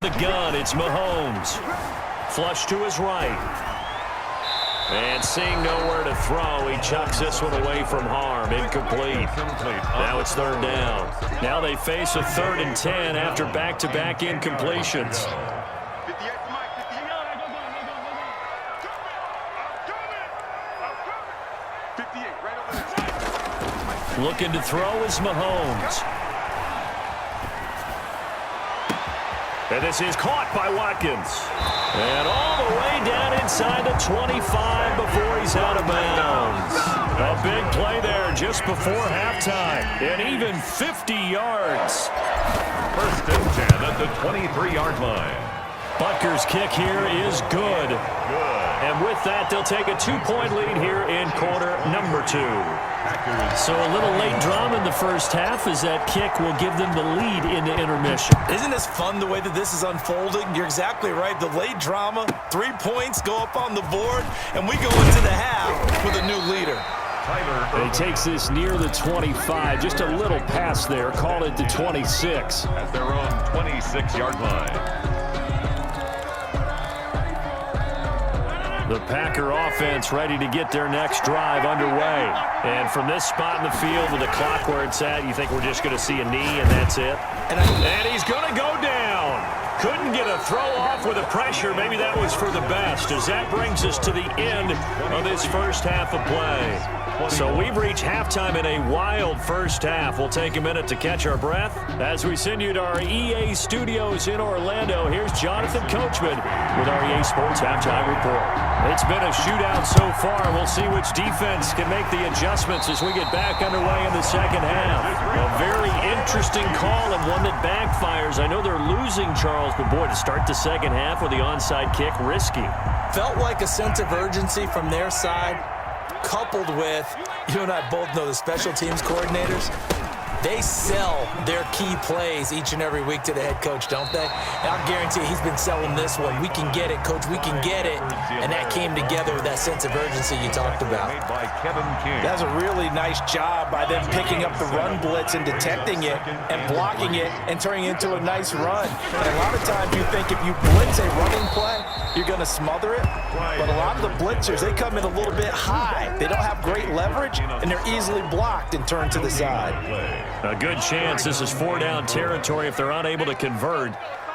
The gun, it's Mahomes. Flush to his right. And seeing nowhere to throw, he chucks this one away from harm. Incomplete. Now it's third down. Now they face a 3rd and 10 after back-to-back incompletions. Looking to throw is Mahomes. And this is caught by Watkins. And all the way down inside the 25 before he's out of bounds. A big play there just before halftime. And even 50 yards. 1st and 10 at the 23-yard line. Butker's kick here is good. And with that, they'll take a 2-point lead here in quarter number 2. So a little late drama in the first half as that kick will give them the lead into intermission. Isn't this fun the way that this is unfolding? You're exactly right. The late drama, 3 points go up on the board, and we go into the half with a new leader. He takes this near the 25. Just a little pass there. Call it the 26. At their own 26-yard line. The Packer offense ready to get their next drive underway. And from this spot in the field with the clock where it's at, you think we're just going to see a knee and that's it? And he's going to go down. Couldn't get a throw off with the pressure. Maybe that was for the best as that brings us to the end of this first half of play. So we've reached halftime in a wild first half. We'll take a minute to catch our breath. As we send you to our EA studios in Orlando, here's Jonathan Coachman with our EA Sports Halftime Report. It's been a shootout so far. We'll see which defense can make the adjustments as we get back underway in the second half. A very interesting call and one that backfires. I know they're losing, Charles, but boy, to start the second half with the onside kick, risky. Felt like a sense of urgency from their side, coupled with, you and I both know the special teams coordinators, they sell their key plays each and every week to the head coach, don't they? And I'll guarantee he's been selling this one. We can get it, coach, we can get it. And that came together with that sense of urgency you talked about. That's a really nice job by them picking up the run blitz and detecting it and blocking it and turning it into a nice run. And a lot of times you think if you blitz a running play, you're going to smother it. But a lot of the blitzers, they come in a little bit high. They don't have great leverage, and they're easily blocked and turned to the side. A good chance this is 4-down territory if they're unable to convert.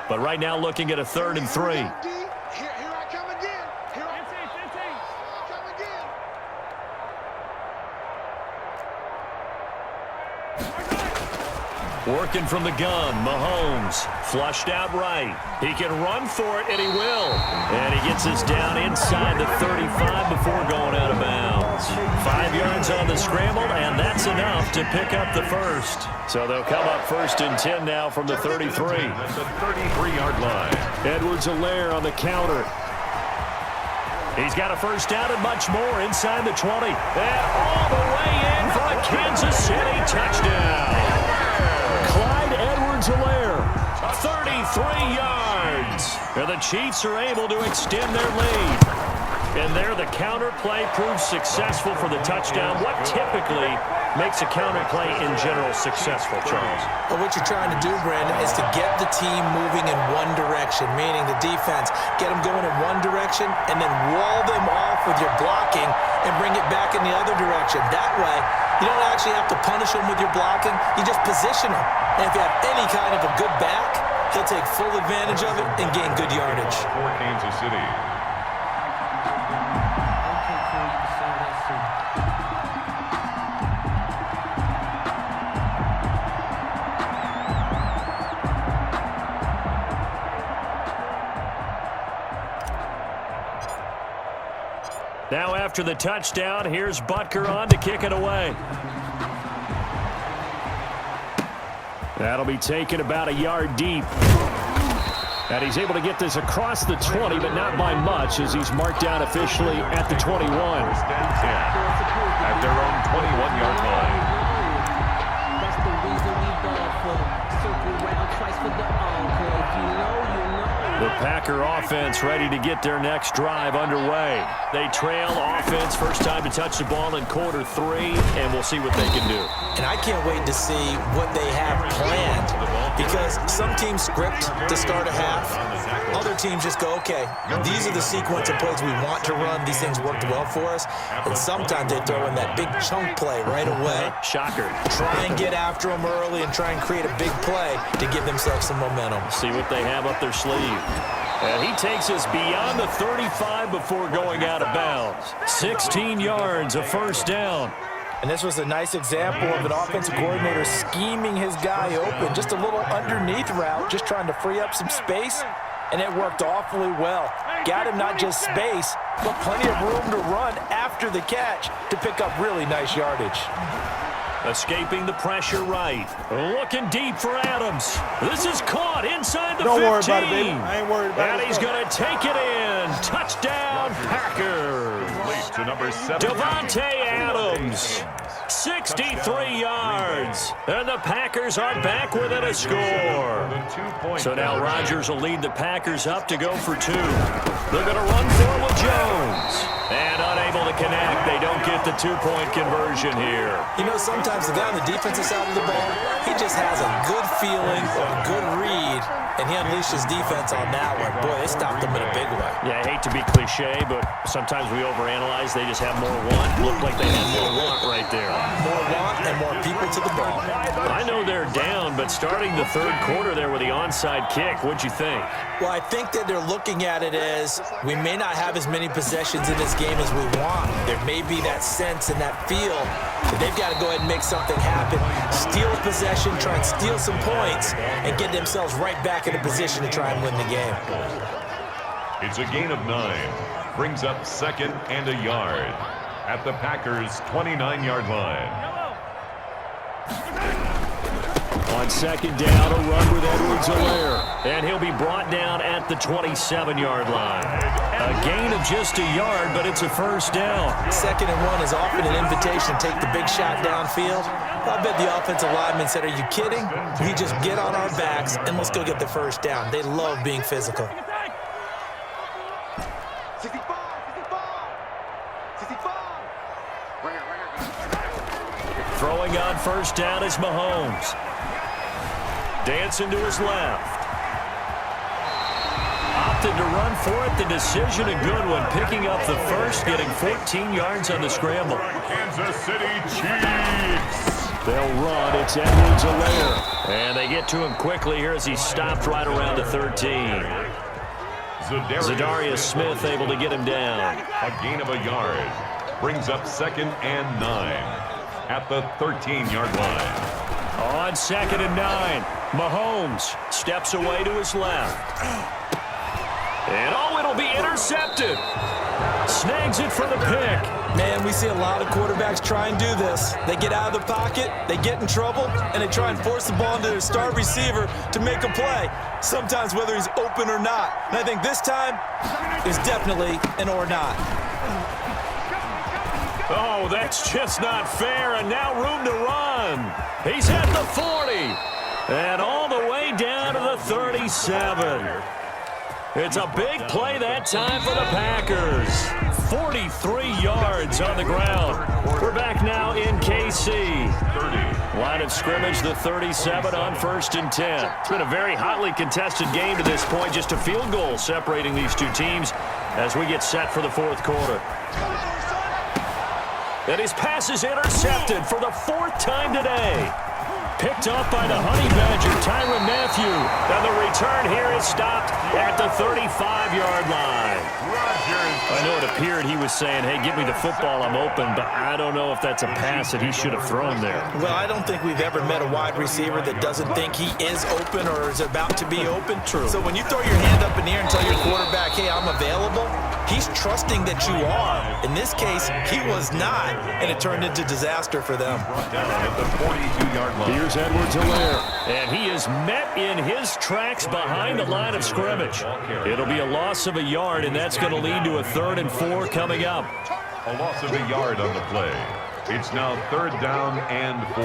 But right now looking at a 3rd and 3. Here I come again. Here I come again. Working from the gun, Mahomes flushed out right. He can run for it, and he will. And he gets us down inside the 35 before going out of bounds. 5 yards on the scramble, and that's enough to pick up the first. So they'll come up 1st and 10 now from the 33. At the 33-yard line. Edwards-Helaire on the counter. He's got a first down and much more inside the 20. And all the way in for a Kansas City touchdown. Clyde Edwards-Helaire, 33 yards. And the Chiefs are able to extend their lead. And there the counter play proves successful for the touchdown. What typically makes a counter play in general successful, Charles? But what you're trying to do, Brandon, is to get the team moving in one direction, meaning the defense. Get them going in one direction and then wall them off with your blocking and bring it back in the other direction. That way, you don't actually have to punish them with your blocking. You just position them. And if you have any kind of a good back, he'll take full advantage of it and gain good yardage. For Kansas City. Now after the touchdown, here's Butker on to kick it away. That'll be taken about a yard deep. And he's able to get this across the 20, but not by much as he's marked down officially at the 21. 1st and 10 at their own 21-yard line. That's the reason we ball for circle round twice for the encore. If you know, you know. The Packer offense ready to get their next drive underway. They trail offense, first time to touch the ball in quarter 3, and we'll see what they can do. And I can't wait to see what they have planned, because some teams script to start a half. Other teams just go, okay, these are the sequence of plays we want to run. These things worked well for us. And sometimes they throw in that big chunk play right away. Shocker. Try and get after them early and try and create a big play to give themselves some momentum. See what they have up their sleeve. And he takes us beyond the 35 before going out of bounds. 16 yards, a first down. And this was a nice example of an offensive coordinator scheming his guy open. Just a little underneath route, just trying to free up some space. And it worked awfully well. Got him not just space, but plenty of room to run after the catch to pick up really nice yardage. Escaping the pressure right. Looking deep for Adams. This is caught inside the 15. Don't worry about it, baby. I ain't worried about it. And he's going to take it in. Touchdown, Packers. Late to number 7. Devontae Adams. 63 yards. And the Packers are back within a score. So now Rodgers will lead the Packers up to go for 2. They're going to run for it with Jones. And unable to connect. They don't get the 2-point conversion here. You know, sometimes the guy on the defensive side of the ball, he just has a good feeling or a good read, and he unleashed his defense on that one. Boy, they stopped him in a big way. Yeah, I hate to be cliche, but sometimes we overanalyze. They just have more want. Looked like they had more want right there. More want and more people to the ball. I know they're down, but starting the third quarter there with the onside kick, what'd you think? Well, I think that they're looking at it as we may not have as many possessions in this game as we want. There may be that sense and that feel that they've got to go ahead and make something happen. Steal a possession, try and steal some points, and get themselves right back in a position to try and win the game. It's a gain of 9. Brings up 2nd and a yard at the Packers' 29-yard line. On 2nd down, a run with Edwards-Helaire. And he'll be brought down at the 27-yard line. A gain of just a yard, but it's a first down. 2nd and 1 is often an invitation to take the big shot downfield. I bet the offensive lineman said, are you kidding? We just get on our backs and let's go get the first down. They love being physical. 65. Throwing on first down is Mahomes. Dancing to his left. Opted to run for it. The decision a good one. Picking up the first, getting 14 yards on the scramble. Kansas City Chiefs. They'll run. It's Edwards-Helaire. And they get to him quickly here as he stopped right around the 13. Zadarius Smith able to get him down. A gain of a yard. Brings up 2nd and 9 at the 13-yard line. On 2nd and 9, Mahomes steps away to his left. And it'll be intercepted. Snags it for the pick. Man, we see a lot of quarterbacks try and do this. They get out of the pocket, they get in trouble, and they try and force the ball into their star receiver to make a play, sometimes whether he's open or not. And I think this time is definitely an or not. Oh, that's just not fair, and now room to run. He's at the 40, and all the way down to the 37. It's a big play that time for the Packers. 43 yards on the ground. We're back now in KC. Line of scrimmage, the 37 on 1st and 10. It's been a very hotly contested game to this point. Just a field goal separating these two teams as we get set for the 4th quarter. And his pass is intercepted for the 4th time today. Picked up by the Honey Badger, Tyrann Mathieu. And the return here is stopped at the 35-yard line. I know it appeared he was saying, hey, give me the football, I'm open, but I don't know if that's a pass that he should have thrown there. Well, I don't think we've ever met a wide receiver that doesn't think he is open or is about to be open. True. So when you throw your hand up in the air and tell your quarterback, hey, I'm available, he's trusting that you are. In this case, he was not, and it turned into disaster for them. At the 42-yard line. Here's Edwards-Helaire, and he is met in his tracks behind the line of scrimmage. It'll be a loss of a yard, and that's going to lead to a 3rd and 4 coming up. A loss of a yard on the play. It's now 3rd down and 4.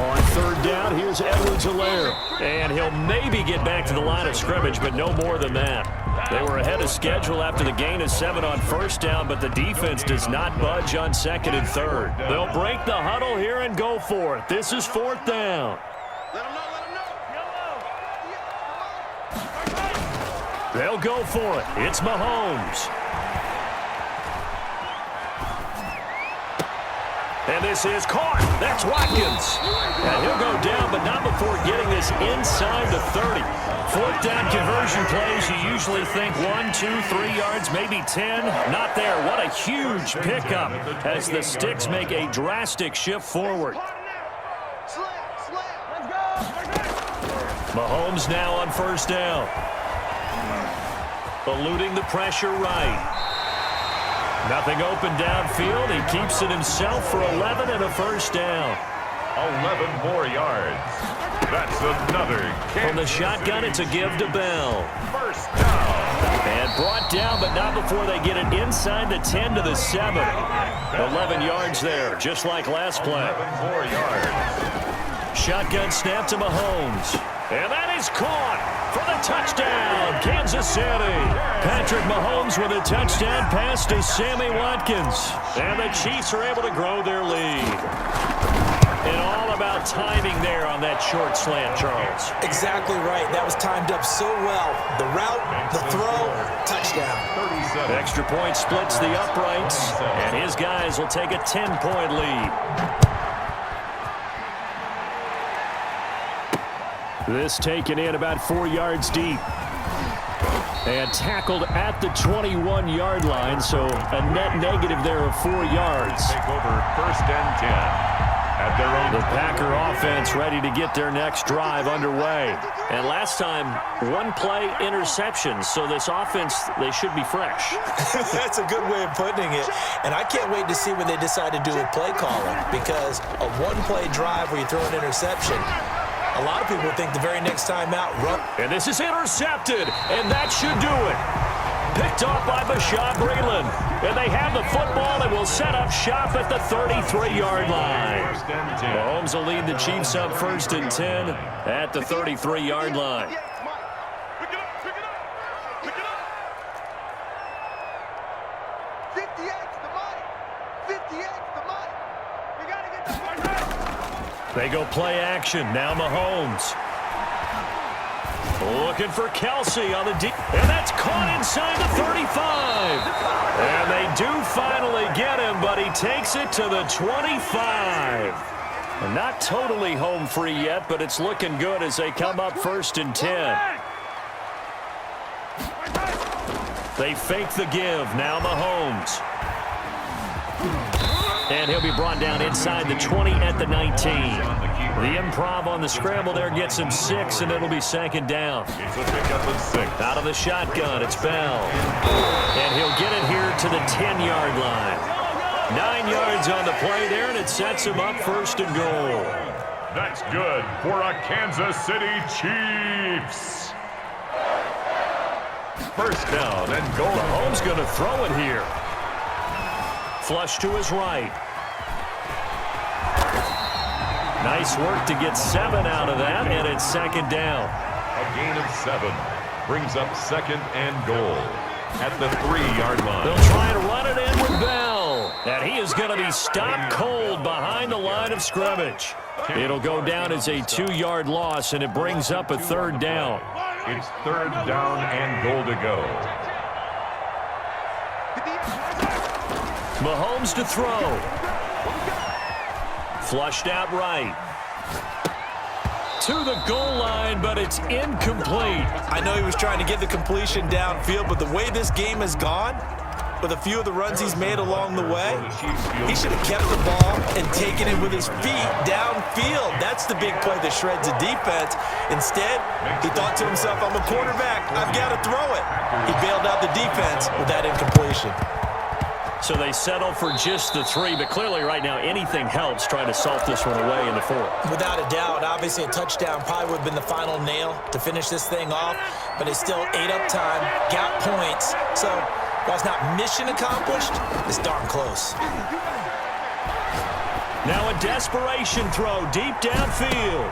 On third down, here's Edwards-Helaire. And he'll maybe get back to the line of scrimmage, but no more than that. They were ahead of schedule after the gain of 7 on first down, but the defense does not budge on second and third. They'll break the huddle here and go for it. This is fourth down. Let him know. They'll go for it. It's Mahomes. And this is caught. That's Watkins. And he'll go down, but not before getting this inside the 30. Fourth down conversion plays, you usually think 1, 2, 3 yards, maybe 10. Not there. What a huge pickup as the Sticks make a drastic shift forward. Mahomes now on first down. Eluding the pressure right. Nothing open downfield. He keeps it himself for 11 and a first down. 11 more yards. That's another kick. From the shotgun, it's a give to Bell. First down. And brought down, but not before they get it inside the 10 to the 7. 11 yards there, just like last play. 11 more yards. Shotgun snap to Mahomes. And that is caught for the touchdown, Kansas City. Patrick Mahomes with a touchdown pass to Sammy Watkins. And the Chiefs are able to grow their lead. And all about timing there on that short slant, Charles. Exactly right. That was timed up so well. The route, the throw, touchdown. 37. Extra point splits the uprights, and his guys will take a 10-point lead. This taken in about 4 yards deep. And tackled at the 21-yard line, so a net negative there of 4 yards. Take over first and 10 at their own. The Packer offense ready to get their next drive underway. And last time, one play interception, so this offense, they should be fresh. That's a good way of putting it. And I can't wait to see what they decide to do with play calling, because a one-play drive where you throw an interception, a lot of people think the very next time out, run. And this is intercepted, and that should do it. Picked off by Bashaud Breeland. And they have the football and will set up shop at the 33-yard line. Mahomes will lead the Chiefs up first and 10 at the 33-yard line. Pick it up. 58's the money. 58's the money. We got to get the first down. They go play action. Now Mahomes. Looking for Kelsey on the deep. And that's caught inside the 35. And they do finally get him, but he takes it to the 25. And not totally home free yet, but it's looking good as they come up first and 10. They fake the give. Now Mahomes. And he'll be brought down inside the 20 at the 19. The improv on the scramble there gets him 6, and it'll be second down. It's a pickup of 6. Out of the shotgun, it's Bell. And he'll get it here to the 10-yard line. 9 yards on the play there, and it sets him up first and goal. That's good for a Kansas City Chiefs. First down and goal. Mahomes going to throw it here. Flush to his right. Nice work to get 7 out of that, and it's second down. A gain of 7 brings up second and goal at the 3-yard line. They'll try and run it in with Bell. And he is going to be stopped cold behind the line of scrimmage. It'll go down as a 2-yard loss, and it brings up a third down. It's third down and goal to go. Mahomes to throw. Flushed out right. To the goal line, but it's incomplete. I know he was trying to get the completion downfield, but the way this game has gone, with a few of the runs he's made along the way, he should have kept the ball and taken it with his feet downfield. That's the big play that shreds the defense. Instead, he thought to himself, I'm a quarterback, I've got to throw it. He bailed out the defense with that incompletion. So they settle for just the 3, but clearly right now anything helps trying to salt this one away in the 4th. Without a doubt, obviously a touchdown probably would have been the final nail to finish this thing off, but it's still ate up time, got points. So while it's not mission accomplished, it's darn close. Now a desperation throw deep downfield.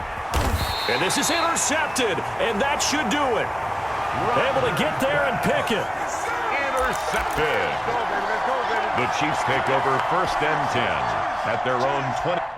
And this is intercepted, and that should do it. Able to get there and pick it. Intercepted. The Chiefs take over 1st and 10 at their own 20.